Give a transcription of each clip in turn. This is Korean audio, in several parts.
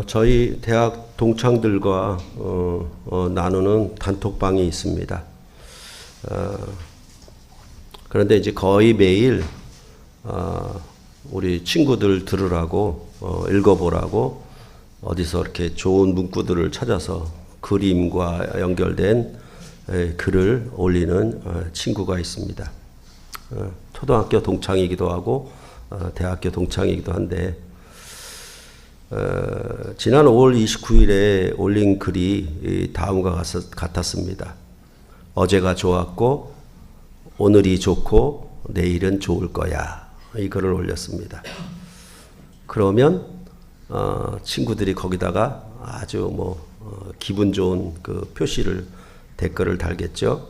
저희 대학 동창들과 나누는 단톡방이 있습니다. 그런데 이제 거의 매일 우리 친구들 들으라고 읽어보라고 어디서 이렇게 좋은 문구들을 찾아서 그림과 연결된 글을 올리는 친구가 있습니다. 초등학교 동창이기도 하고 대학교 동창이기도 한데 지난 5월 29일에 올린 글이 다음과 같았습니다. 어제가 좋았고 오늘이 좋고 내일은 좋을 거야. 이 글을 올렸습니다. 그러면 친구들이 거기다가 아주 기분 좋은 그 표시를 댓글을 달겠죠.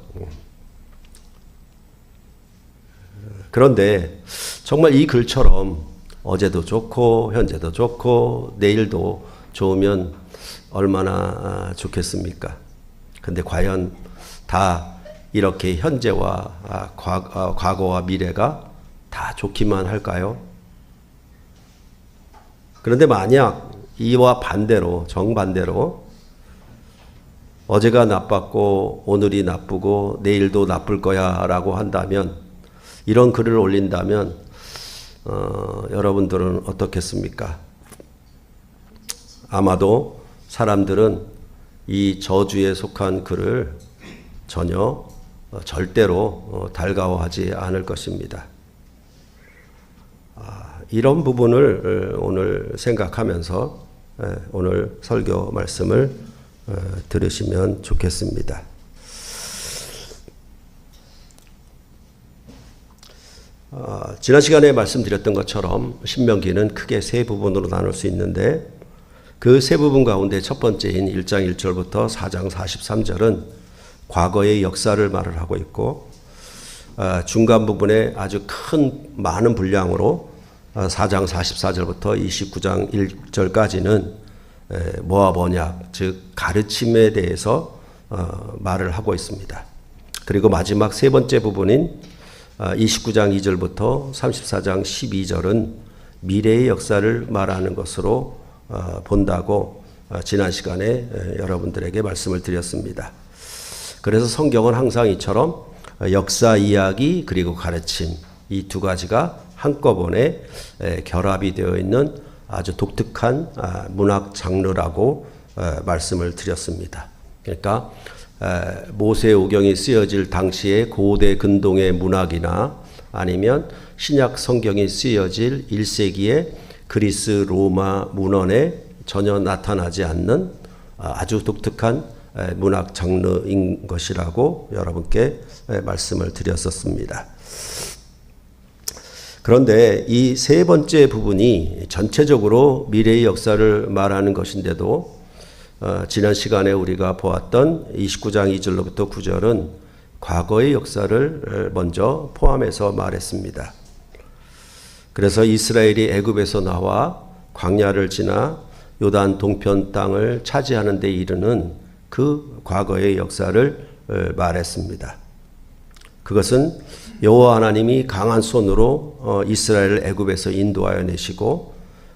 그런데 정말 이 글처럼 어제도 좋고 현재도 좋고 내일도 좋으면 얼마나 좋겠습니까? 근데 과연 다 이렇게 현재와 과거와 미래가 다 좋기만 할까요? 그런데 만약 이와 반대로 정반대로 어제가 나빴고 오늘이 나쁘고 내일도 나쁠 거야 라고 한다면, 이런 글을 올린다면 여러분들은 어떻겠습니까? 아마도 사람들은 이 저주에 속한 글을 전혀 절대로 달가워하지 않을 것입니다. 이런 부분을 오늘 생각하면서 오늘 설교 말씀을 들으시면 좋겠습니다. 지난 시간에 말씀드렸던 것처럼 신명기는 크게 세 부분으로 나눌 수 있는데, 그 세 부분 가운데 첫 번째인 1장 1절부터 4장 43절은 과거의 역사를 말을 하고 있고, 중간 부분에 아주 많은 분량으로 4장 44절부터 29장 1절까지는 모압 언약, 즉 가르침에 대해서 말을 하고 있습니다. 그리고 마지막 세 번째 부분인 29장 2절부터 34장 12절은 미래의 역사를 말하는 것으로 본다고 지난 시간에 여러분들에게 말씀을 드렸습니다. 그래서 성경은 항상 이처럼 역사 이야기 그리고 가르침, 이 두 가지가 한꺼번에 결합이 되어 있는 아주 독특한 문학 장르라고 말씀을 드렸습니다. 그러니까 모세오경이 쓰여질 당시의 고대 근동의 문학이나 아니면 신약 성경이 쓰여질 1세기의 그리스 로마 문헌에 전혀 나타나지 않는 아주 독특한 문학 장르인 것이라고 여러분께 말씀을 드렸었습니다. 그런데 이 세 번째 부분이 전체적으로 미래의 역사를 말하는 것인데도 지난 시간에 우리가 보았던 29장 2절로부터 9절은 과거의 역사를 먼저 포함해서 말했습니다. 그래서 이스라엘이 애굽에서 나와 광야를 지나 요단 동편 땅을 차지하는 데 이르는 그 과거의 역사를 말했습니다. 그것은 여호와 하나님이 강한 손으로 이스라엘을 애굽에서 인도하여 내시고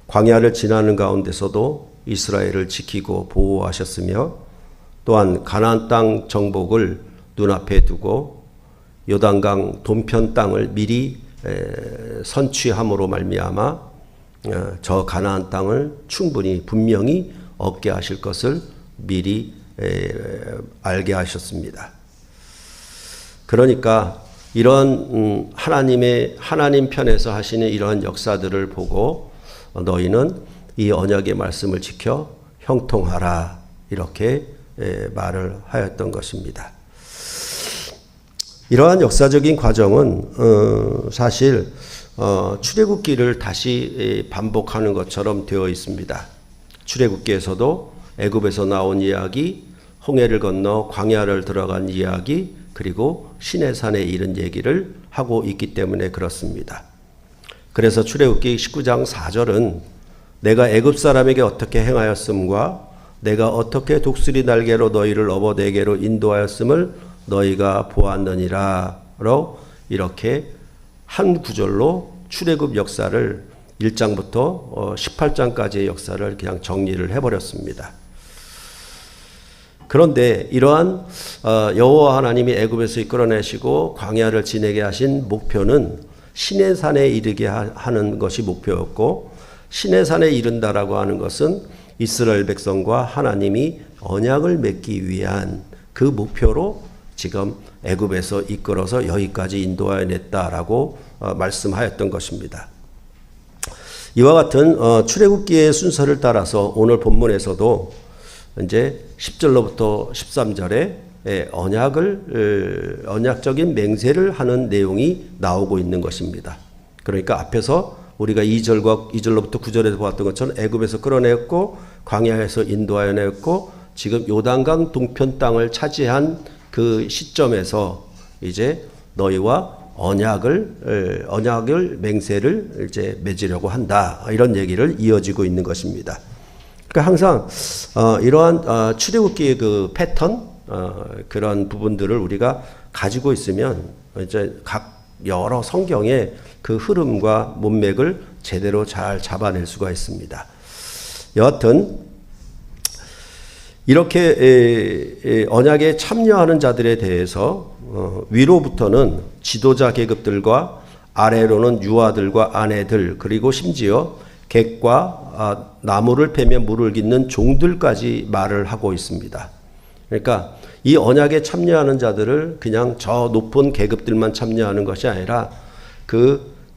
광야를 지나는 가운데서도 이스라엘을 지키고 보호하셨으며, 또한 가나안 땅 정복을 눈앞에 두고 요단강 동편 땅을 미리 선취함으로 말미암아 저 가나안 땅을 충분히 분명히 얻게 하실 것을 미리 알게 하셨습니다. 그러니까 이런 하나님 편에서 하시는 이러한 역사들을 보고 너희는 이 언약의 말씀을 지켜 형통하라, 이렇게 말을 하였던 것입니다. 이러한 역사적인 과정은 사실 출애굽기를 다시 반복하는 것처럼 되어 있습니다. 출애굽기에서도 애굽에서 나온 이야기, 홍해를 건너 광야를 들어간 이야기, 그리고 시내산에 이른 얘기를 하고 있기 때문에 그렇습니다. 그래서 출애굽기 19장 4절은 내가 애굽 사람에게 어떻게 행하였음과 내가 어떻게 독수리 날개로 너희를 어버대게로 인도하였음을 너희가 보았느니라로 이렇게 한 구절로 출애굽 역사를 1장부터 18장까지의 역사를 그냥 정리를 해버렸습니다. 그런데 이러한 여호와 하나님이 애굽에서 이끌어내시고 광야를 지내게 하신 목표는 시내산에 이르게 하는 것이 목표였고, 시내산에 이른다라고 하는 것은 이스라엘 백성과 하나님이 언약을 맺기 위한 그 목표로 지금 애굽에서 이끌어서 여기까지 인도하여 냈다라고 말씀하였던 것입니다. 이와 같은 출애굽기의 순서를 따라서 오늘 본문에서도 이제 10절로부터 13절에 언약적인 맹세를 하는 내용이 나오고 있는 것입니다. 그러니까 앞에서 우리가 2절로부터 9절에서 보았던 것처럼 애굽에서 끌어내었고 광야에서 인도하여 내었고 지금 요단강 동편 땅을 차지한 그 시점에서 이제 너희와 언약을 맹세를 이제 맺으려고 한다, 이런 얘기를 이어지고 있는 것입니다. 그러니까 항상 이러한 출애굽기의 그 패턴, 그런 부분들을 우리가 가지고 있으면 이제 각 여러 성경의 그 흐름과 문맥을 제대로 잘 잡아낼 수가 있습니다. 여하튼 이렇게 언약에 참여하는 자들에 대해서 위로부터는 지도자 계급들과 아래로는 유아들과 아내들, 그리고 심지어 객과 나무를 패며 물을 깃는 종들까지 말을 하고 있습니다. 그러니까 이 언약에 참여하는 자들을 그냥 저 높은 계급들만 참여하는 것이 아니라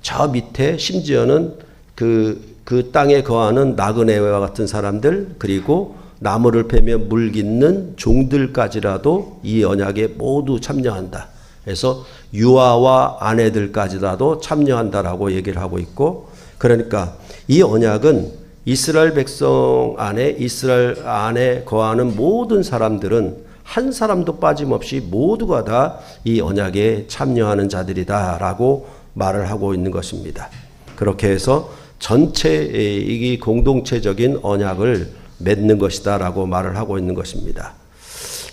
저 밑에 심지어는 그 땅에 거하는 나그네와 같은 사람들, 그리고 나무를 패며 물 깃는 종들까지라도 이 언약에 모두 참여한다. 그래서 유아와 아내들까지라도 참여한다라고 얘기를 하고 있고, 그러니까 이 언약은 이스라엘 백성 안에, 이스라엘 안에 거하는 모든 사람들은 한 사람도 빠짐없이 모두가 다 이 언약에 참여하는 자들이다라고 말을 하고 있는 것입니다. 그렇게 해서 전체의 이 공동체적인 언약을 맺는 것이다라고 말을 하고 있는 것입니다.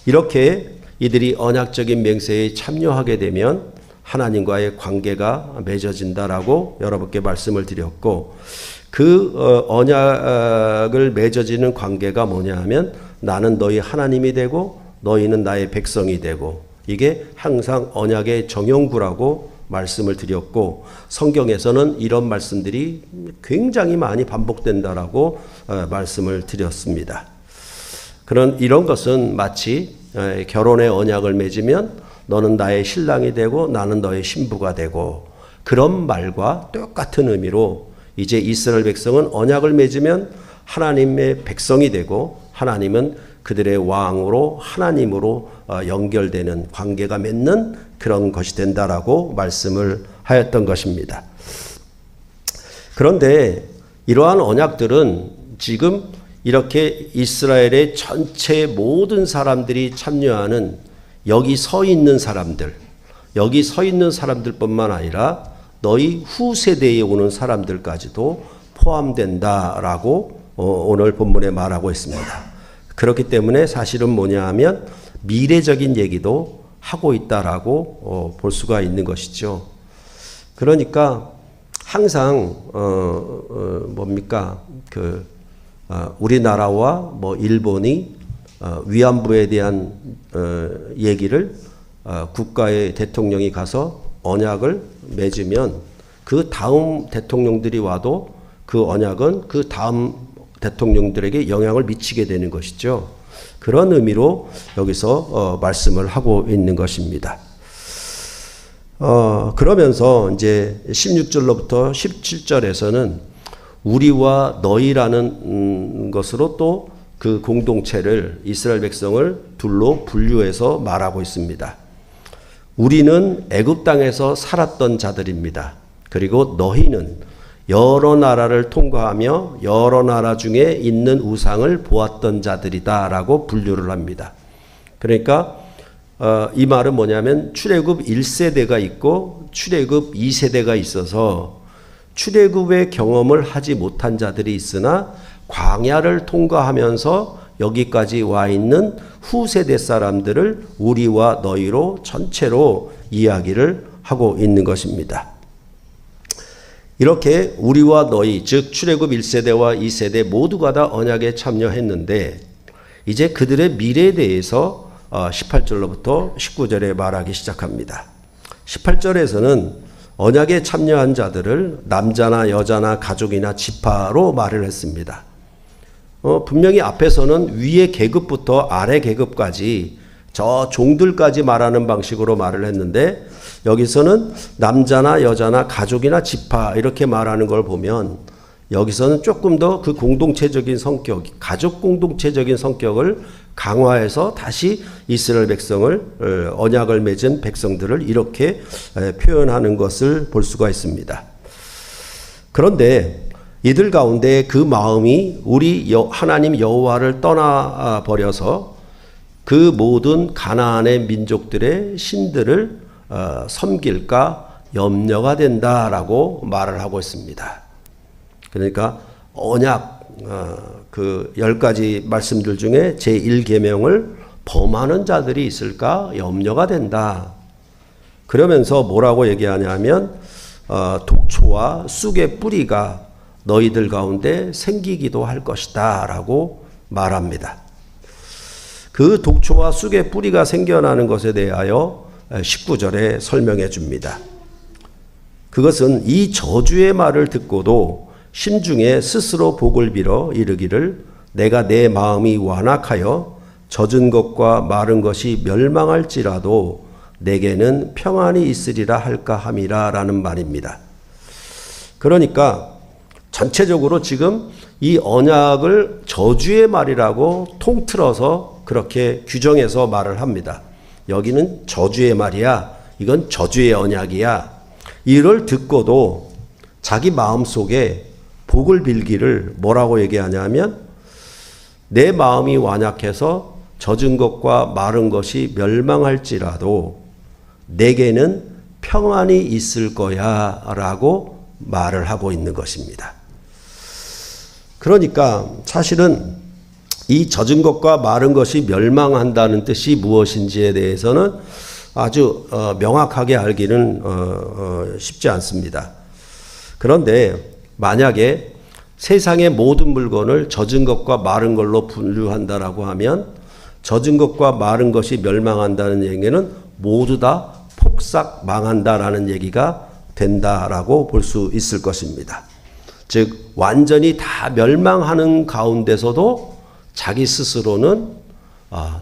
이렇게 이들이 언약적인 맹세에 참여하게 되면 하나님과의 관계가 맺어진다라고 여러분께 말씀을 드렸고, 그 언약을 맺어지는 관계가 뭐냐 하면 나는 너희 하나님이 되고 너희는 나의 백성이 되고, 이게 항상 언약의 정형구라고 말씀을 드렸고, 성경에서는 이런 말씀들이 굉장히 많이 반복된다라고 말씀을 드렸습니다. 이런 것은 마치 결혼의 언약을 맺으면 너는 나의 신랑이 되고 나는 너의 신부가 되고, 그런 말과 똑같은 의미로 이제 이스라엘 백성은 언약을 맺으면 하나님의 백성이 되고 하나님은 그들의 왕으로 하나님으로 연결되는 관계가 맺는 그런 것이 된다라고 말씀을 하였던 것입니다. 그런데 이러한 언약들은 지금 이렇게 이스라엘의 전체 모든 사람들이 참여하는 여기 서 있는 사람들뿐만 아니라 너희 후세대에 오는 사람들까지도 포함된다라고 오늘 본문에 말하고 있습니다. 그렇기 때문에 사실은 뭐냐 하면 미래적인 얘기도 하고 있다라고 볼 수가 있는 것이죠. 그러니까 항상 우리나라와 일본이 위안부에 대한 얘기를 국가의 대통령이 가서 언약을 맺으면 그 다음 대통령들이 와도 그 언약은 그 다음 대통령들에게 영향을 미치게 되는 것이죠. 그런 의미로 여기서 말씀을 하고 있는 것입니다. 그러면서 이제 16절로부터 17절에서는 우리와 너희라는 것으로 또 그 공동체를, 이스라엘 백성을 둘로 분류해서 말하고 있습니다. 우리는 애굽 땅에서 살았던 자들입니다. 그리고 너희는 여러 나라를 통과하며 여러 나라 중에 있는 우상을 보았던 자들이다라고 분류를 합니다. 그러니까 이 말은 뭐냐면 출애굽 1세대가 있고 출애굽 2세대가 있어서 출애굽의 경험을 하지 못한 자들이 있으나 광야를 통과하면서 여기까지 와 있는 후세대 사람들을 우리와 너희로 전체로 이야기를 하고 있는 것입니다. 이렇게 우리와 너희 즉 출애굽 1세대와 2세대 모두가 다 언약에 참여했는데 이제 그들의 미래에 대해서 18절로부터 19절에 말하기 시작합니다. 18절에서는 언약에 참여한 자들을 남자나 여자나 가족이나 지파로 말을 했습니다. 분명히 앞에서는 위의 계급부터 아래 계급까지 저 종들까지 말하는 방식으로 말을 했는데 여기서는 남자나 여자나 가족이나 지파 이렇게 말하는 걸 보면 여기서는 조금 더 그 공동체적인 성격, 가족 공동체적인 성격을 강화해서 다시 이스라엘 백성을 언약을 맺은 백성들을 이렇게 표현하는 것을 볼 수가 있습니다. 그런데 이들 가운데 그 마음이 우리 하나님 여호와를 떠나 버려서 그 모든 가나안의 민족들의 신들을 섬길까 염려가 된다라고 말을 하고 있습니다. 그러니까 언약 그 10가지 말씀들 중에 제1계명을 범하는 자들이 있을까 염려가 된다. 그러면서 뭐라고 얘기하냐면 독초와 쑥의 뿌리가 너희들 가운데 생기기도 할 것이다 라고 말합니다. 그 독초와 쑥의 뿌리가 생겨나는 것에 대하여 19절에 설명해 줍니다. 그것은 이 저주의 말을 듣고도 심중에 스스로 복을 빌어 이르기를 내가 내 마음이 완악하여 젖은 것과 마른 것이 멸망할지라도 내게는 평안이 있으리라 할까 함이라 라는 말입니다. 그러니까 전체적으로 지금 이 언약을 저주의 말이라고 통틀어서 그렇게 규정해서 말을 합니다. 여기는 저주의 말이야. 이건 저주의 언약이야. 이를 듣고도 자기 마음속에 복을 빌기를 뭐라고 얘기하냐면 내 마음이 완약해서 젖은 것과 마른 것이 멸망할지라도 내게는 평안이 있을 거야 라고 말을 하고 있는 것입니다. 그러니까 사실은 이 젖은 것과 마른 것이 멸망한다는 뜻이 무엇인지에 대해서는 아주 명확하게 알기는 쉽지 않습니다. 그런데 만약에 세상의 모든 물건을 젖은 것과 마른 걸로 분류한다라고 하면 젖은 것과 마른 것이 멸망한다는 얘기는 모두 다 폭삭 망한다라는 얘기가 된다라고 볼 수 있을 것입니다. 즉 완전히 다 멸망하는 가운데서도 자기 스스로는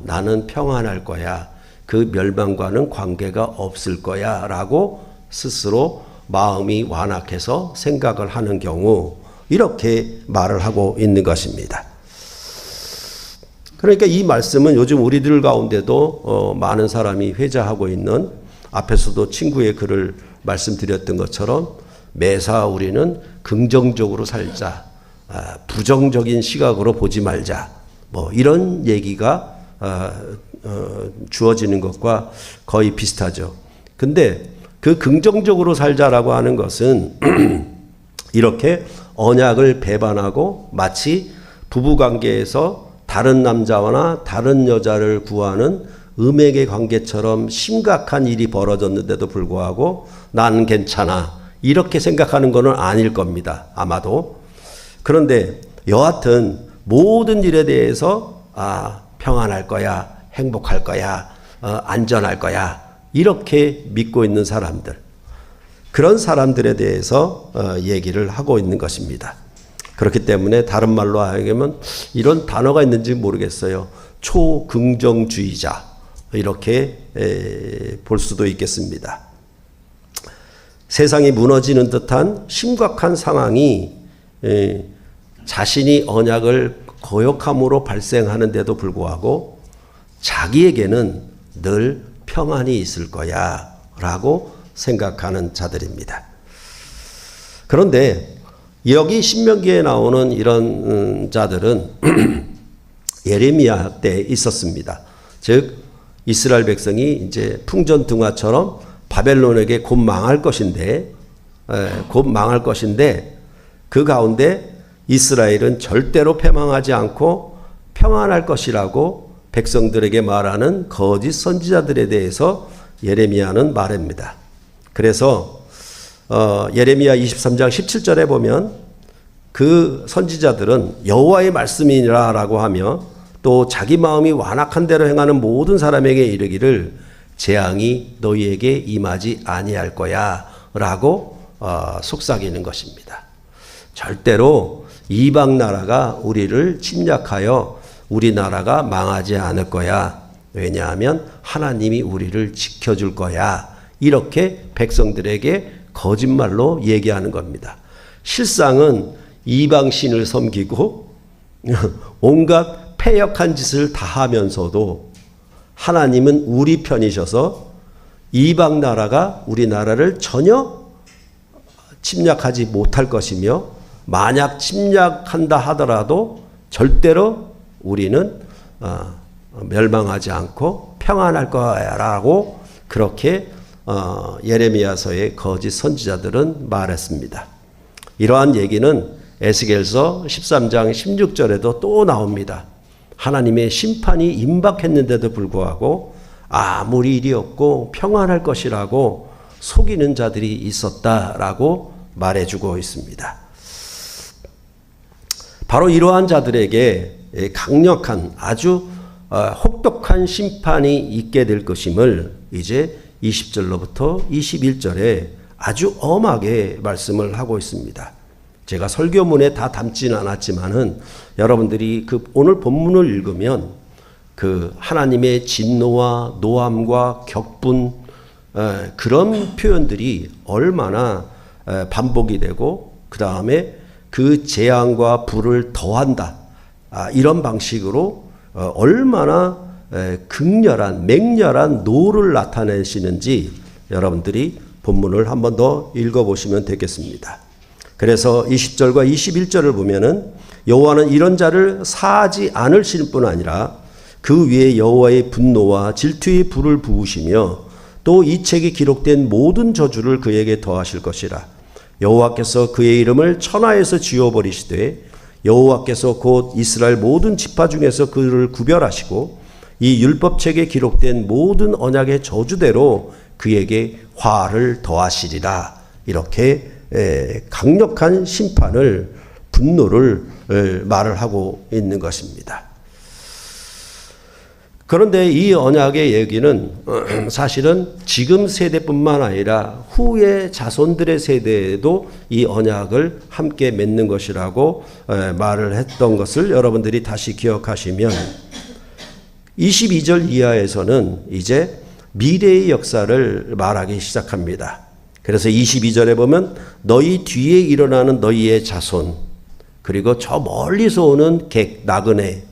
나는 평안할 거야. 그 멸망과는 관계가 없을 거야 라고 스스로 마음이 완악해서 생각을 하는 경우 이렇게 말을 하고 있는 것입니다. 그러니까 이 말씀은 요즘 우리들 가운데도 많은 사람이 회자하고 있는 앞에서도 친구의 글을 말씀드렸던 것처럼 매사 우리는 긍정적으로 살자, 부정적인 시각으로 보지 말자, 뭐 이런 얘기가 주어지는 것과 거의 비슷하죠. 근데 그 긍정적으로 살자라고 하는 것은 이렇게 언약을 배반하고 마치 부부관계에서 다른 남자나 다른 여자를 구하는 음행의 관계처럼 심각한 일이 벌어졌는데도 불구하고 난 괜찮아 이렇게 생각하는 것은 아닐 겁니다. 아마도. 그런데 여하튼 모든 일에 대해서 평안할 거야, 행복할 거야, 안전할 거야 이렇게 믿고 있는 사람들, 그런 사람들에 대해서 얘기를 하고 있는 것입니다. 그렇기 때문에 다른 말로 하면 이런 단어가 있는지 모르겠어요. 초긍정주의자 이렇게 볼 수도 있겠습니다. 세상이 무너지는 듯한 심각한 상황이 자신이 언약을 거역함으로 발생하는데도 불구하고 자기에게는 늘 평안이 있을 거야 라고 생각하는 자들입니다. 그런데 여기 신명기에 나오는 이런 자들은 예레미야 때 있었습니다. 즉 이스라엘 백성이 이제 풍전등화처럼 바벨론에게 곧 망할 것인데 그 가운데 이스라엘은 절대로 패망하지 않고 평안할 것이라고 백성들에게 말하는 거짓 선지자들에 대해서 예레미야는 말합니다. 그래서 예레미야 23장 17절에 보면 그 선지자들은 여호와의 말씀이라라고 하며 또 자기 마음이 완악한 대로 행하는 모든 사람에게 이르기를 재앙이 너희에게 임하지 아니할 거야 라고 속삭이는 것입니다. 절대로 이방 나라가 우리를 침략하여 우리나라가 망하지 않을 거야. 왜냐하면 하나님이 우리를 지켜줄 거야. 이렇게 백성들에게 거짓말로 얘기하는 겁니다. 실상은 이방 신을 섬기고 온갖 패역한 짓을 다 하면서도 하나님은 우리 편이셔서 이방 나라가 우리나라를 전혀 침략하지 못할 것이며 만약 침략한다 하더라도 절대로 우리는 멸망하지 않고 평안할 거야라고 그렇게 예레미야서의 거짓 선지자들은 말했습니다. 이러한 얘기는 에스겔서 13장 16절에도 또 나옵니다. 하나님의 심판이 임박했는데도 불구하고 아무 일이 없고 평안할 것이라고 속이는 자들이 있었다라고 말해주고 있습니다. 바로 이러한 자들에게 강력한 아주 혹독한 심판이 있게 될 것임을 이제 20절로부터 21절에 아주 엄하게 말씀을 하고 있습니다. 제가 설교문에 다 담지는 않았지만은 여러분들이 그 오늘 본문을 읽으면 그 하나님의 진노와 노함과 격분 그런 표현들이 얼마나 반복이 되고 그 다음에 그 재앙과 불을 더한다 이런 방식으로 얼마나 극렬한 맹렬한 노를 나타내시는지 여러분들이 본문을 한 번 더 읽어보시면 되겠습니다. 그래서 20절과 21절을 보면은 여호와는 이런 자를 사하지 않으실 뿐 아니라 그 위에 여호와의 분노와 질투의 불을 부으시며 또 이 책에 기록된 모든 저주를 그에게 더하실 것이라. 여호와께서 그의 이름을 천하에서 지워버리시되 여호와께서 곧 이스라엘 모든 지파 중에서 그를 구별하시고 이 율법책에 기록된 모든 언약의 저주대로 그에게 화를 더하시리라. 이렇게 강력한 심판을 분노를 말을 하고 있는 것입니다. 그런데 이 언약의 얘기는 사실은 지금 세대뿐만 아니라 후의 자손들의 세대에도 이 언약을 함께 맺는 것이라고 말을 했던 것을 여러분들이 다시 기억하시면 22절 이하에서는 이제 미래의 역사를 말하기 시작합니다. 그래서 22절에 보면 너희 뒤에 일어나는 너희의 자손, 그리고 저 멀리서 오는 나그네,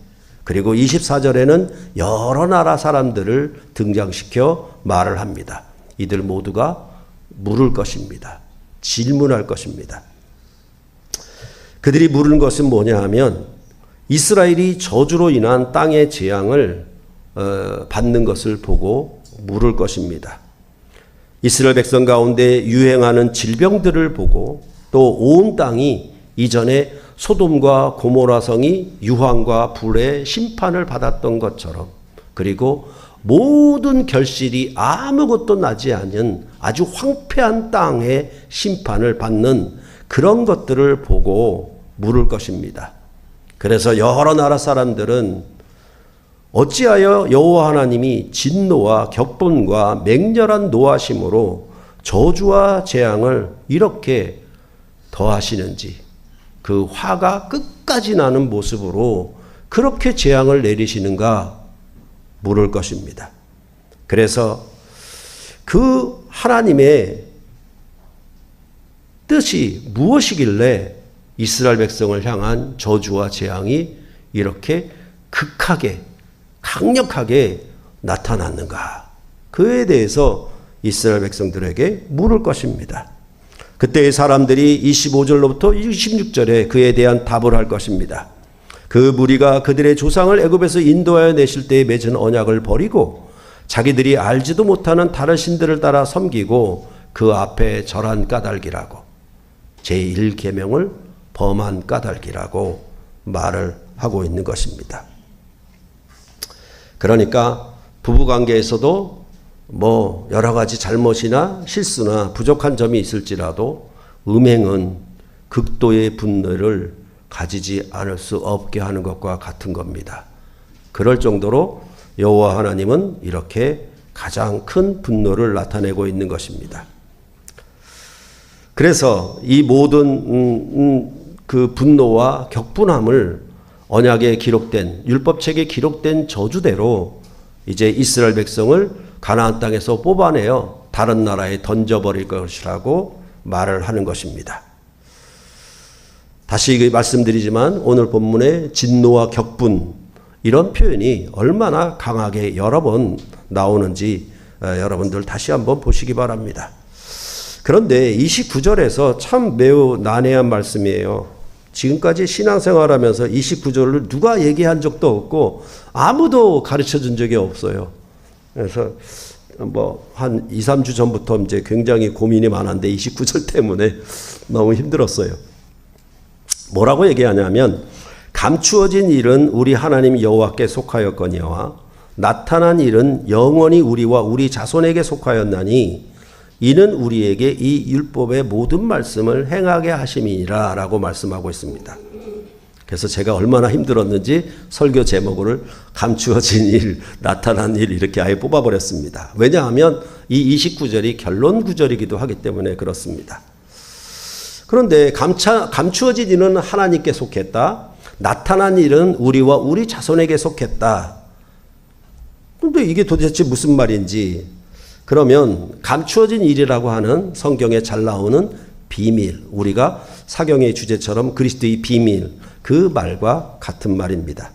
그리고 24절에는 여러 나라 사람들을 등장시켜 말을 합니다. 이들 모두가 물을 것입니다. 질문할 것입니다. 그들이 물은 것은 뭐냐 하면 이스라엘이 저주로 인한 땅의 재앙을 받는 것을 보고 물을 것입니다. 이스라엘 백성 가운데 유행하는 질병들을 보고 또 온 땅이 이전에 소돔과 고모라 성이 유황과 불의 심판을 받았던 것처럼, 그리고 모든 결실이 아무것도 나지 않은 아주 황폐한 땅의 심판을 받는 그런 것들을 보고 물을 것입니다. 그래서 여러 나라 사람들은 어찌하여 여호와 하나님이 진노와 격분과 맹렬한 노하심으로 저주와 재앙을 이렇게 더하시는지, 그 화가 끝까지 나는 모습으로 그렇게 재앙을 내리시는가 물을 것입니다. 그래서 그 하나님의 뜻이 무엇이길래 이스라엘 백성을 향한 저주와 재앙이 이렇게 극하게 강력하게 나타났는가, 그에 대해서 이스라엘 백성들에게 물을 것입니다. 그때의 사람들이 25절로부터 26절에 그에 대한 답을 할 것입니다. 그 무리가 그들의 조상을 애굽에서 인도하여 내실 때에 맺은 언약을 버리고 자기들이 알지도 못하는 다른 신들을 따라 섬기고 그 앞에 절한 까닭이라고, 제1계명을 범한 까닭이라고 말을 하고 있는 것입니다. 그러니까 부부관계에서도 뭐 여러 가지 잘못이나 실수나 부족한 점이 있을지라도 음행은 극도의 분노를 가지지 않을 수 없게 하는 것과 같은 겁니다. 그럴 정도로 여호와 하나님은 이렇게 가장 큰 분노를 나타내고 있는 것입니다. 그래서 이 모든 그 분노와 격분함을 언약에 기록된, 율법책에 기록된 저주대로 이제 이스라엘 백성을 가나안 땅에서 뽑아내어 다른 나라에 던져버릴 것이라고 말을 하는 것입니다. 다시 말씀드리지만 오늘 본문의 진노와 격분, 이런 표현이 얼마나 강하게 여러 번 나오는지 여러분들 다시 한번 보시기 바랍니다. 그런데 29절에서 참 매우 난해한 말씀이에요. 지금까지 신앙생활하면서 29절을 누가 얘기한 적도 없고 아무도 가르쳐 준 적이 없어요. 그래서 뭐 한 2, 3주 전부터 이제 굉장히 고민이 많았는데 29절 때문에 너무 힘들었어요. 뭐라고 얘기하냐면 감추어진 일은 우리 하나님 여호와께 속하였거니와 나타난 일은 영원히 우리와 우리 자손에게 속하였나니 이는 우리에게 이 율법의 모든 말씀을 행하게 하심이니라 라고 말씀하고 있습니다. 그래서 제가 얼마나 힘들었는지 설교 제목을 감추어진 일, 나타난 일 이렇게 아예 뽑아버렸습니다. 왜냐하면 이 29절이 결론 구절이기도 하기 때문에 그렇습니다. 그런데 감추어진 일은 하나님께 속했다. 나타난 일은 우리와 우리 자손에게 속했다. 그런데 이게 도대체 무슨 말인지, 그러면 감추어진 일이라고 하는 성경에 잘 나오는 비밀, 우리가 사경의 주제처럼 그리스도의 비밀, 그 말과 같은 말입니다.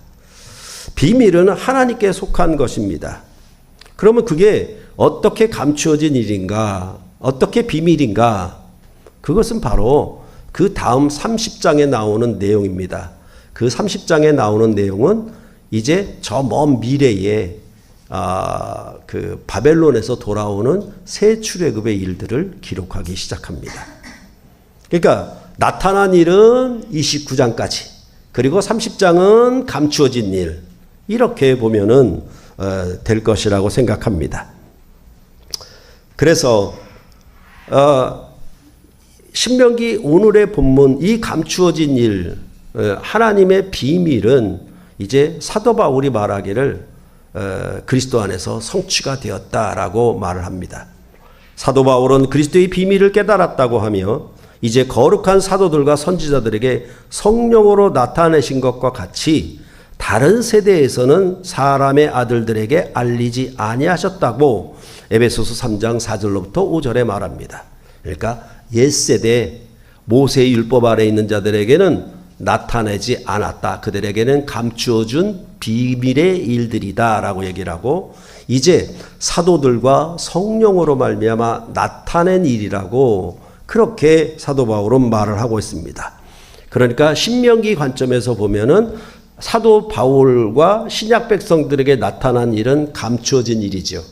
비밀은 하나님께 속한 것입니다. 그러면 그게 어떻게 감추어진 일인가, 어떻게 비밀인가, 그것은 바로 그 다음 30장에 나오는 내용입니다. 그 30장에 나오는 내용은 이제 저 먼 미래에 그 바벨론에서 돌아오는 새 출애굽의 일들을 기록하기 시작합니다. 그러니까 나타난 일은 29장까지, 그리고 30장은 감추어진 일, 이렇게 보면은 될 것이라고 생각합니다. 그래서 신명기 오늘의 본문 이 감추어진 일, 하나님의 비밀은 이제 사도 바울이 말하기를 그리스도 안에서 성취가 되었다라고 말을 합니다. 사도 바울은 그리스도의 비밀을 깨달았다고 하며 이제 거룩한 사도들과 선지자들에게 성령으로 나타내신 것과 같이 다른 세대에서는 사람의 아들들에게 알리지 아니하셨다고 에베소서 3장 4절로부터 5절에 말합니다. 그러니까 옛세대 모세의 율법 아래 있는 자들에게는 나타내지 않았다. 그들에게는 감추어준 비밀의 일들이다 라고 얘기를 하고, 이제 사도들과 성령으로 말미암아 나타낸 일이라고 그렇게 사도 바울은 말을 하고 있습니다. 그러니까 신명기 관점에서 보면은 사도 바울과 신약 백성들에게 나타난 일은 감추어진 일이죠.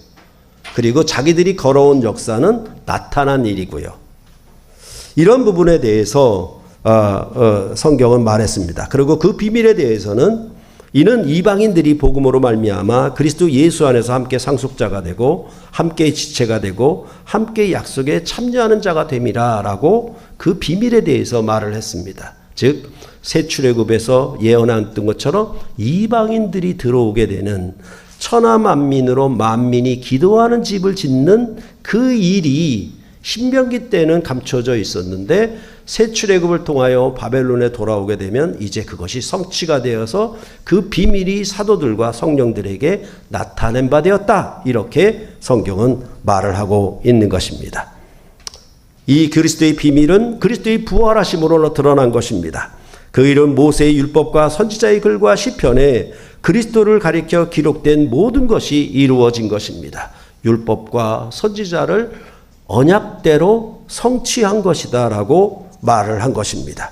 그리고 자기들이 걸어온 역사는 나타난 일이고요. 이런 부분에 대해서 성경은 말했습니다. 그리고 그 비밀에 대해서는 이는 이방인들이 복음으로 말미암아 그리스도 예수 안에서 함께 상속자가 되고 함께 지체가 되고 함께 약속에 참여하는 자가 됨이라 라고 그 비밀에 대해서 말을 했습니다. 즉 새 출애굽에서 예언했던 것처럼 이방인들이 들어오게 되는 천하 만민으로 만민이 기도하는 집을 짓는 그 일이 신명기 때는 감춰져 있었는데 새 출애굽을 통하여 바벨론에 돌아오게 되면 이제 그것이 성취가 되어서 그 비밀이 사도들과 성령들에게 나타낸 바 되었다. 이렇게 성경은 말을 하고 있는 것입니다. 이 그리스도의 비밀은 그리스도의 부활하심으로 드러난 것입니다. 그 일은 모세의 율법과 선지자의 글과 시편에 그리스도를 가리켜 기록된 모든 것이 이루어진 것입니다. 율법과 선지자를 언약대로 성취한 것이다 라고 말을 한 것입니다.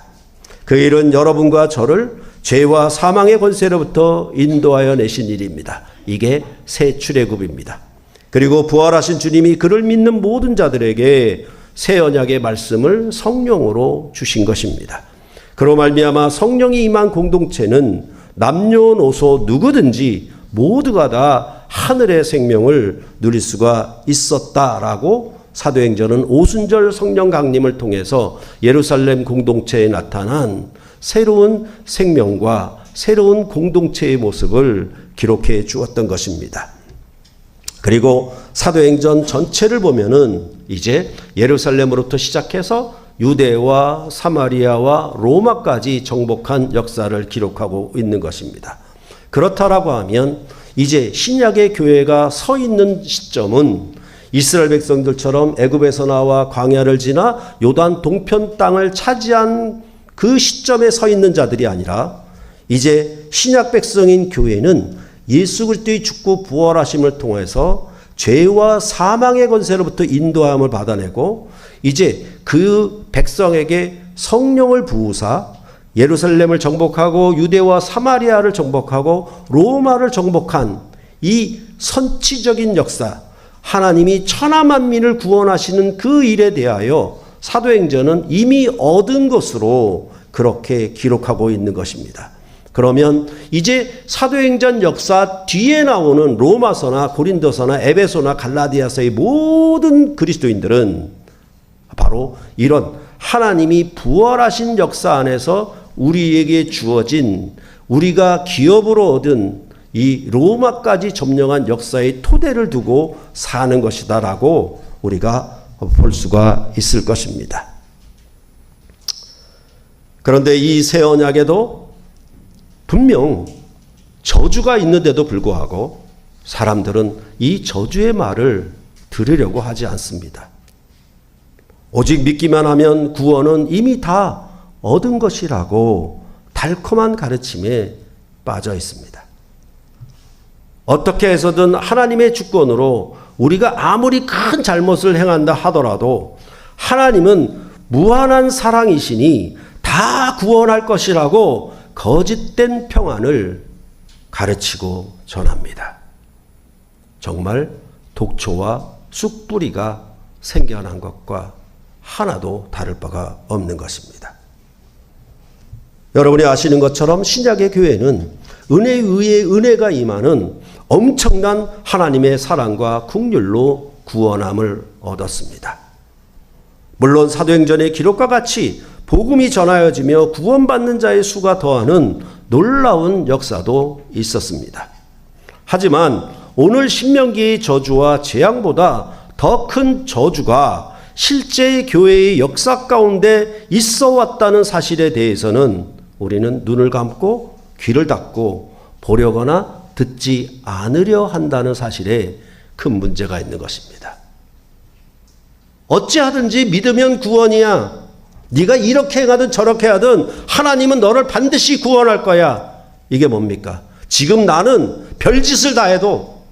그 일은 여러분과 저를 죄와 사망의 권세로부터 인도하여 내신 일입니다. 이게 새 출애굽입니다. 그리고 부활하신 주님이 그를 믿는 모든 자들에게 새 언약의 말씀을 성령으로 주신 것입니다. 그로 말미암아 성령이 임한 공동체는 남녀노소 누구든지 모두가 다 하늘의 생명을 누릴 수가 있었다라고 사도행전은 오순절 성령 강림을 통해서 예루살렘 공동체에 나타난 새로운 생명과 새로운 공동체의 모습을 기록해 주었던 것입니다. 그리고 사도행전 전체를 보면은 이제 예루살렘으로부터 시작해서 유대와 사마리아와 로마까지 정복한 역사를 기록하고 있는 것입니다. 그렇다라고 하면 이제 신약의 교회가 서 있는 시점은 이스라엘 백성들처럼 애굽에서 나와 광야를 지나 요단 동편 땅을 차지한 그 시점에 서 있는 자들이 아니라 이제 신약 백성인 교회는 예수 그리스도의 죽고 부활하심을 통해서 죄와 사망의 권세로부터 인도함을 받아내고 이제 그 백성에게 성령을 부으사 예루살렘을 정복하고 유대와 사마리아를 정복하고 로마를 정복한 이 선치적인 역사, 하나님이 천하 만민을 구원하시는 그 일에 대하여 사도행전은 이미 얻은 것으로 그렇게 기록하고 있는 것입니다. 그러면 이제 사도행전 역사 뒤에 나오는 로마서나 고린도서나 에베소나 갈라디아서의 모든 그리스도인들은 바로 이런 하나님이 부활하신 역사 안에서 우리에게 주어진 우리가 기업으로 얻은 이 로마까지 점령한 역사의 토대를 두고 사는 것이다라고 우리가 볼 수가 있을 것입니다. 그런데 이 새 언약에도 분명 저주가 있는데도 불구하고 사람들은 이 저주의 말을 들으려고 하지 않습니다. 오직 믿기만 하면 구원은 이미 다 얻은 것이라고 달콤한 가르침에 빠져 있습니다. 어떻게 해서든 하나님의 주권으로 우리가 아무리 큰 잘못을 행한다 하더라도 하나님은 무한한 사랑이시니 다 구원할 것이라고 거짓된 평안을 가르치고 전합니다. 정말 독초와 쑥뿌리가 생겨난 것과 하나도 다를 바가 없는 것입니다. 여러분이 아시는 것처럼 신약의 교회는 은혜 위에 은혜가 임하는 엄청난 하나님의 사랑과 긍휼로 구원함을 얻었습니다. 물론 사도행전의 기록과 같이 복음이 전하여지며 구원받는 자의 수가 더하는 놀라운 역사도 있었습니다. 하지만 오늘 신명기의 저주와 재앙보다 더 큰 저주가 실제 교회의 역사 가운데 있어 왔다는 사실에 대해서는 우리는 눈을 감고 귀를 닫고 보려거나 듣지 않으려 한다는 사실에 큰 문제가 있는 것입니다. 어찌하든지 믿으면 구원이야. 네가 이렇게 하든 저렇게 하든 하나님은 너를 반드시 구원할 거야. 이게 뭡니까? 지금 나는 별짓을 다 해도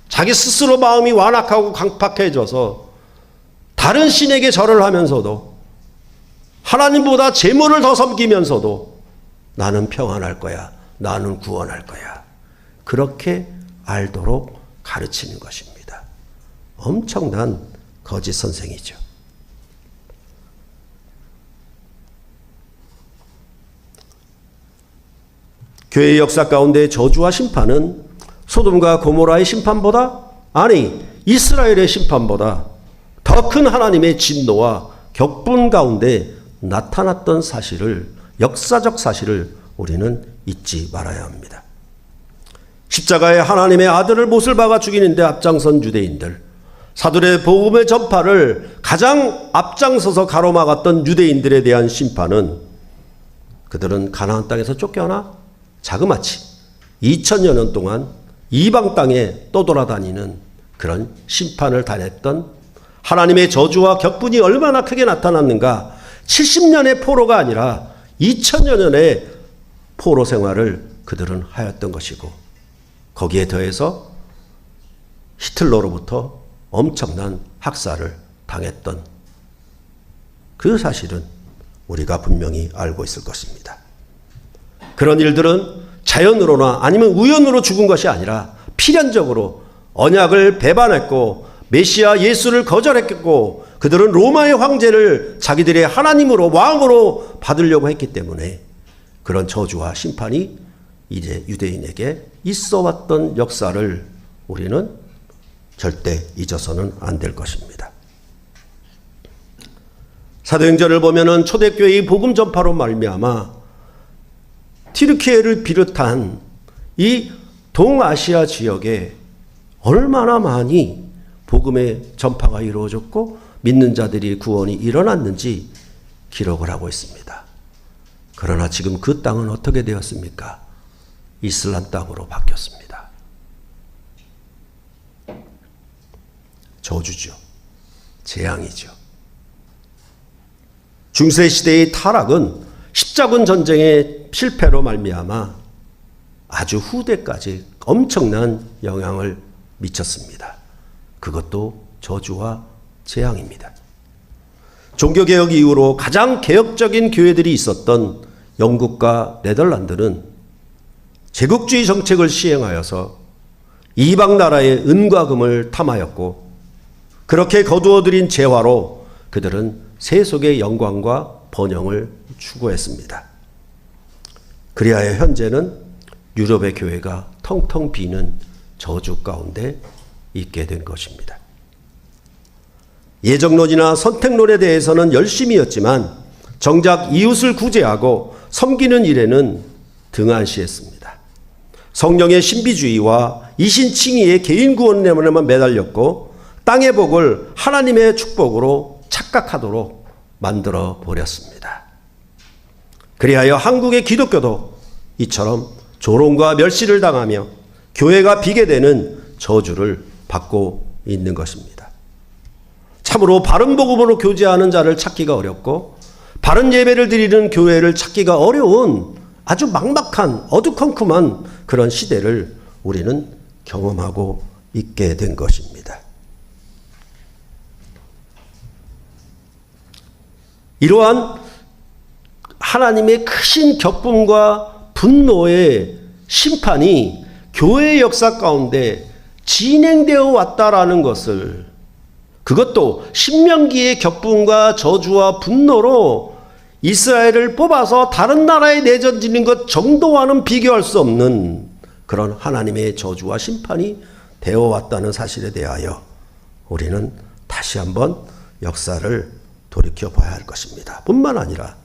자기 스스로 마음이 완악하고 강팍해져서 다른 신에게 절을 하면서도 하나님보다 재물을 더 섬기면서도 나는 평안할 거야. 나는 구원할 거야. 그렇게 알도록 가르치는 것입니다. 엄청난 거짓 선생이죠. 교회의 역사 가운데 저주와 심판은 소돔과 고모라의 심판보다 아니 이스라엘의 심판보다 더 큰 하나님의 진노와 격분 가운데 나타났던 사실을 역사적 사실을 우리는 잊지 말아야 합니다. 십자가에 하나님의 아들을 못을 박아 죽이는데 앞장선 유대인들, 사도의 복음의 전파를 가장 앞장서서 가로막았던 유대인들에 대한 심판은 그들은 가나안 땅에서 쫓겨나 자그마치 2000여 년 동안 이방 땅에 떠돌아다니는 그런 심판을 당했던 하나님의 저주와 격분이 얼마나 크게 나타났는가. 70년의 포로가 아니라 2000여 년의 포로 생활을 그들은 하였던 것이고 거기에 더해서 히틀러로부터 엄청난 학살을 당했던 그 사실은 우리가 분명히 알고 있을 것입니다. 그런 일들은 자연으로나 아니면 우연으로 죽은 것이 아니라 필연적으로 언약을 배반했고 메시아 예수를 거절했고 그들은 로마의 황제를 자기들의 하나님으로 왕으로 받으려고 했기 때문에 그런 저주와 심판이 이제 유대인에게 있어 왔던 역사를 우리는 절대 잊어서는 안 될 것입니다. 사도행전을 보면은 초대교회의 복음 전파로 말미암아 튀르키예를 비롯한 이 동아시아 지역에 얼마나 많이 복음의 전파가 이루어졌고 믿는 자들이 구원이 일어났는지 기록을 하고 있습니다. 그러나 지금 그 땅은 어떻게 되었습니까? 이슬람 땅으로 바뀌었습니다. 저주죠. 재앙이죠. 중세시대의 타락은 십자군 전쟁의 실패로 말미암아 아주 후대까지 엄청난 영향을 미쳤습니다. 그것도 저주와 재앙입니다. 종교개혁 이후로 가장 개혁적인 교회들이 있었던 영국과 네덜란드는 제국주의 정책을 시행하여서 이방 나라의 은과 금을 탐하였고 그렇게 거두어들인 재화로 그들은 세속의 영광과 번영을 추구했습니다. 그리하여 현재는 유럽의 교회가 텅텅 비는 저주 가운데 있게 된 것입니다. 예정론이나 선택론에 대해서는 열심이었지만 정작 이웃을 구제하고 섬기는 일에는 등한시했습니다. 성령의 신비주의와 이신칭의의 개인 구원에만 매달렸고 땅의 복을 하나님의 축복으로 착각하도록 만들어 버렸습니다. 그리하여 한국의 기독교도 이처럼 조롱과 멸시를 당하며 교회가 비게 되는 저주를 받고 있는 것입니다. 참으로 바른 복음으로 교제하는 자를 찾기가 어렵고 바른 예배를 드리는 교회를 찾기가 어려운 아주 막막한 어두컴컴한 그런 시대를 우리는 경험하고 있게 된 것입니다. 이러한 하나님의 크신 격분과 분노의 심판이 교회의 역사 가운데 진행되어 왔다라는 것을, 그것도 신명기의 격분과 저주와 분노로 이스라엘을 뽑아서 다른 나라에 내던지는 것 정도와는 비교할 수 없는 그런 하나님의 저주와 심판이 되어 왔다는 사실에 대하여 우리는 다시 한번 역사를 돌이켜봐야 할 것입니다. 뿐만 아니라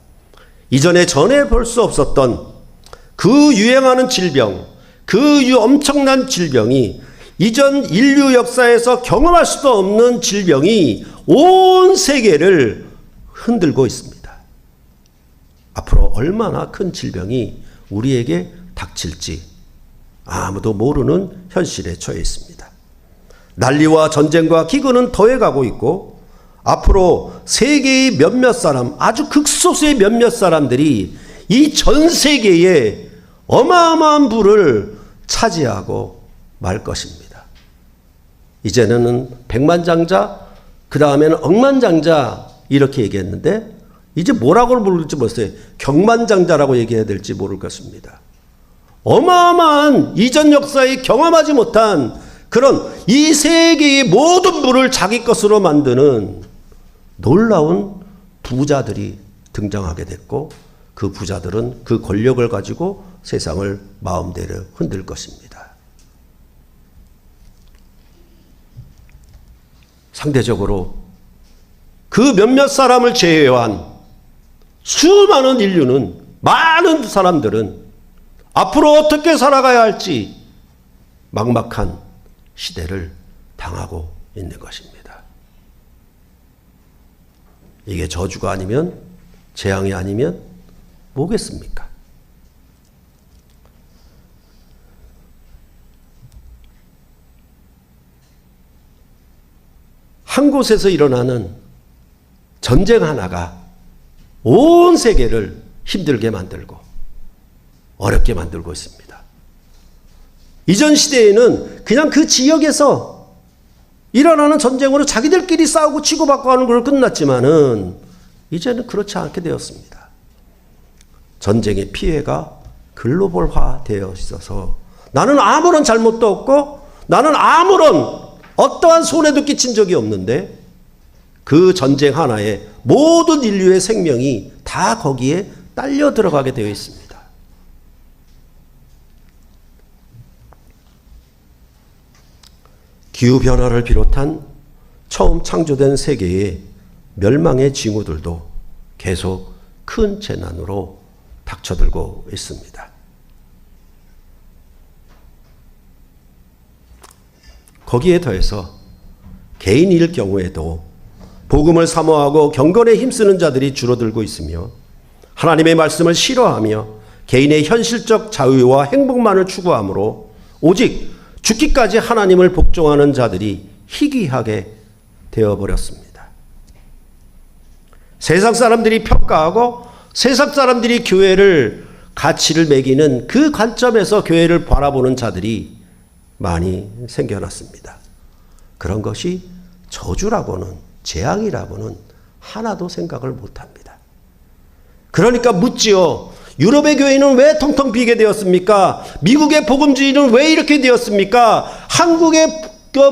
이전에 전에 볼 수 없었던 그 유행하는 질병, 그 엄청난 질병이 이전 인류 역사에서 경험할 수도 없는 질병이 온 세계를 흔들고 있습니다. 앞으로 얼마나 큰 질병이 우리에게 닥칠지 아무도 모르는 현실에 처해 있습니다. 난리와 전쟁과 기근은 더해가고 있고 앞으로 세계의 몇몇 사람, 아주 극소수의 몇몇 사람들이 이 전 세계에 어마어마한 부를 차지하고 말 것입니다. 이제는 백만장자, 그 다음에는 억만장자 이렇게 얘기했는데 이제 뭐라고 부를지 모르겠어요. 경만장자라고 얘기해야 될지 모를 것입니다. 어마어마한 이전 역사에 경험하지 못한 그런 이 세계의 모든 부를 자기 것으로 만드는 놀라운 부자들이 등장하게 됐고 그 부자들은 그 권력을 가지고 세상을 마음대로 흔들 것입니다. 상대적으로 그 몇몇 사람을 제외한 수많은 인류는, 많은 사람들은 앞으로 어떻게 살아가야 할지 막막한 시대를 당하고 있는 것입니다. 이게 저주가 아니면, 재앙이 아니면 뭐겠습니까? 한 곳에서 일어나는 전쟁 하나가 온 세계를 힘들게 만들고 어렵게 만들고 있습니다. 이전 시대에는 그냥 그 지역에서 일어나는 전쟁으로 자기들끼리 싸우고 치고받고 하는 걸로 끝났지만은 이제는 그렇지 않게 되었습니다. 전쟁의 피해가 글로벌화 되어 있어서 나는 아무런 잘못도 없고 나는 아무런 어떠한 손해도 끼친 적이 없는데 그 전쟁 하나에 모든 인류의 생명이 다 거기에 딸려 들어가게 되어 있습니다. 기후변화를 비롯한 처음 창조된 세계의 멸망의 징후들도 계속 큰 재난으로 닥쳐들고 있습니다. 거기에 더해서 개인일 경우에도 복음을 사모하고 경건에 힘쓰는 자들이 줄어들고 있으며 하나님의 말씀을 싫어하며 개인의 현실적 자유와 행복만을 추구하므로 오직 죽기까지 하나님을 복종하는 자들이 희귀하게 되어버렸습니다. 세상 사람들이 평가하고 세상 사람들이 교회를 가치를 매기는 그 관점에서 교회를 바라보는 자들이 많이 생겨났습니다. 그런 것이 저주라고는, 재앙이라고는 하나도 생각을 못합니다. 그러니까 묻지요. 유럽의 교회는 왜 텅텅 비게 되었습니까? 미국의 복음주의는 왜 이렇게 되었습니까? 한국의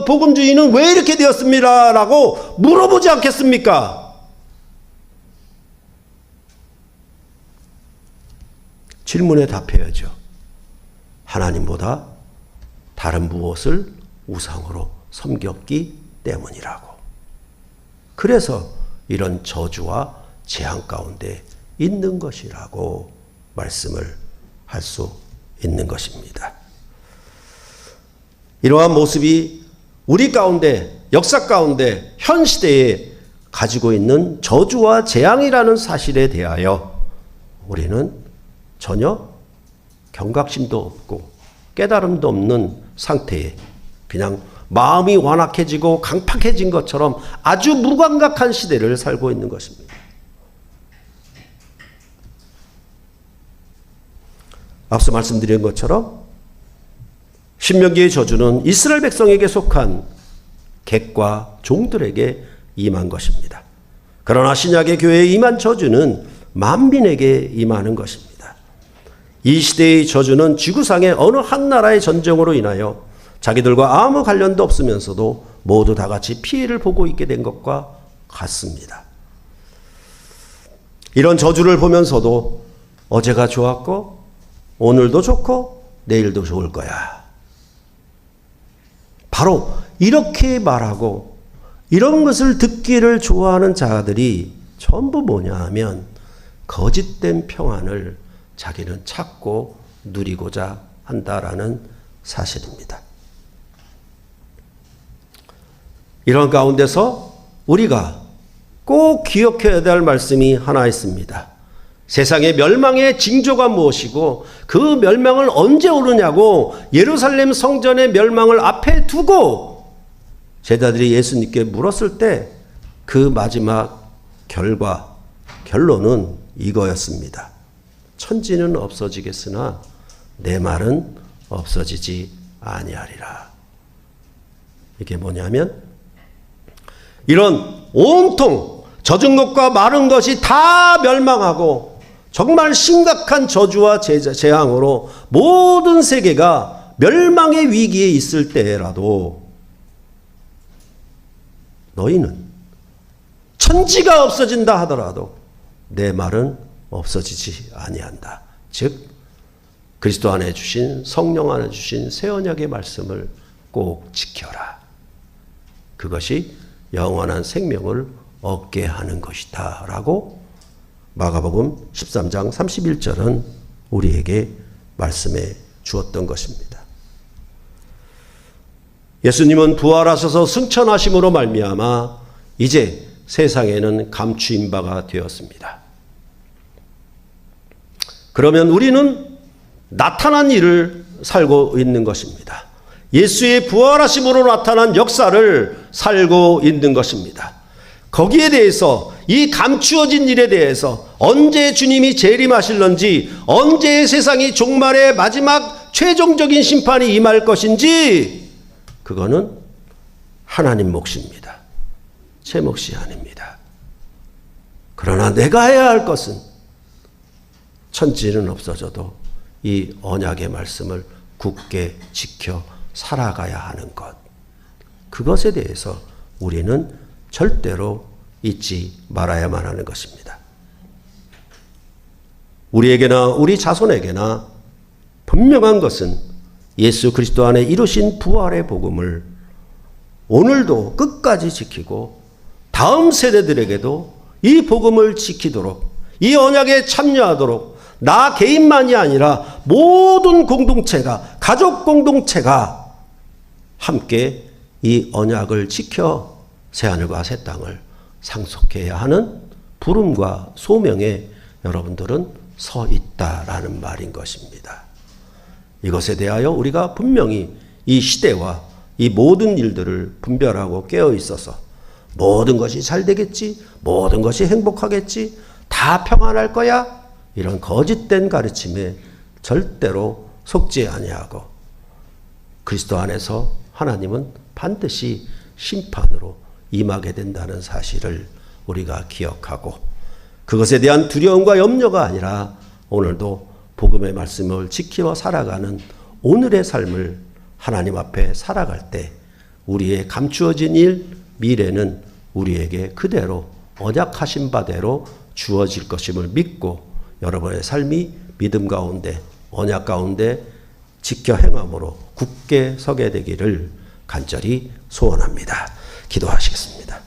복음주의는 왜 이렇게 되었습니다? 라고 물어보지 않겠습니까? 질문에 답해야죠. 하나님보다 다른 무엇을 우상으로 섬겼기 때문이라고. 그래서 이런 저주와 재앙 가운데 있는 것이라고 말씀을 할 수 있는 것입니다. 이러한 모습이 우리 가운데, 역사 가운데, 현 시대에 가지고 있는 저주와 재앙이라는 사실에 대하여 우리는 전혀 경각심도 없고 깨달음도 없는 상태에 그냥 마음이 완악해지고 강팍해진 것처럼 아주 무감각한 시대를 살고 있는 것입니다. 앞서 말씀드린 것처럼 신명기의 저주는 이스라엘 백성에게 속한 객과 종들에게 임한 것입니다. 그러나 신약의 교회에 임한 저주는 만민에게 임하는 것입니다. 이 시대의 저주는 지구상의 어느 한 나라의 전쟁으로 인하여 자기들과 아무 관련도 없으면서도 모두 다 같이 피해를 보고 있게 된 것과 같습니다. 이런 저주를 보면서도 어제가 좋았고 오늘도 좋고 내일도 좋을 거야. 바로 이렇게 말하고 이런 것을 듣기를 좋아하는 자들이 전부 뭐냐 하면 거짓된 평안을 자기는 찾고 누리고자 한다라는 사실입니다. 이런 가운데서 우리가 꼭 기억해야 될 말씀이 하나 있습니다. 세상의 멸망의 징조가 무엇이고 그 멸망을 언제 오르냐고 예루살렘 성전의 멸망을 앞에 두고 제자들이 예수님께 물었을 때 그 마지막 결론은 이거였습니다. 천지는 없어지겠으나 내 말은 없어지지 아니하리라. 이게 뭐냐면 이런 온통 젖은 것과 마른 것이 다 멸망하고 정말 심각한 저주와 재앙으로 모든 세계가 멸망의 위기에 있을 때라도 너희는 천지가 없어진다 하더라도 내 말은 없어지지 아니한다. 즉 그리스도 안에 주신 성령 안에 주신 새 언약의 말씀을 꼭 지켜라. 그것이 영원한 생명을 얻게 하는 것이다 라고 마가복음 13장 31절은 우리에게 말씀해 주었던 것입니다. 예수님은 부활하셔서 승천하심으로 말미암아 이제 세상에는 감추인 바가 되었습니다. 그러면 우리는 나타난 일을 살고 있는 것입니다. 예수의 부활하심으로 나타난 역사를 살고 있는 것입니다. 거기에 대해서 이 감추어진 일에 대해서 언제 주님이 재림하실런지 언제 세상이 종말의 마지막 최종적인 심판이 임할 것인지 그거는 하나님 몫입니다. 제 몫이 아닙니다. 그러나 내가 해야 할 것은 천지는 없어져도 이 언약의 말씀을 굳게 지켜 살아가야 하는 것. 그것에 대해서 우리는 절대로 잊지 말아야만 하는 것입니다. 우리에게나 우리 자손에게나 분명한 것은 예수 그리스도 안에 이루신 부활의 복음을 오늘도 끝까지 지키고 다음 세대들에게도 이 복음을 지키도록, 이 언약에 참여하도록 나 개인만이 아니라 모든 공동체가, 가족 공동체가 함께 이 언약을 지켜 새하늘과 새 땅을 상속해야 하는 부름과 소명에 여러분들은 서 있다라는 말인 것입니다. 이것에 대하여 우리가 분명히 이 시대와 이 모든 일들을 분별하고 깨어 있어서 모든 것이 잘 되겠지, 모든 것이 행복하겠지, 다 평안할 거야, 이런 거짓된 가르침에 절대로 속지 아니하고 그리스도 안에서 하나님은 반드시 심판으로 임하게 된다는 사실을 우리가 기억하고 그것에 대한 두려움과 염려가 아니라 오늘도 복음의 말씀을 지키며 살아가는 오늘의 삶을 하나님 앞에 살아갈 때 우리의 감추어진 일, 미래는 우리에게 그대로 언약하신 바대로 주어질 것임을 믿고 여러분의 삶이 믿음 가운데, 언약 가운데 지켜 행함으로 굳게 서게 되기를 간절히 소원합니다. 기도하시겠습니다.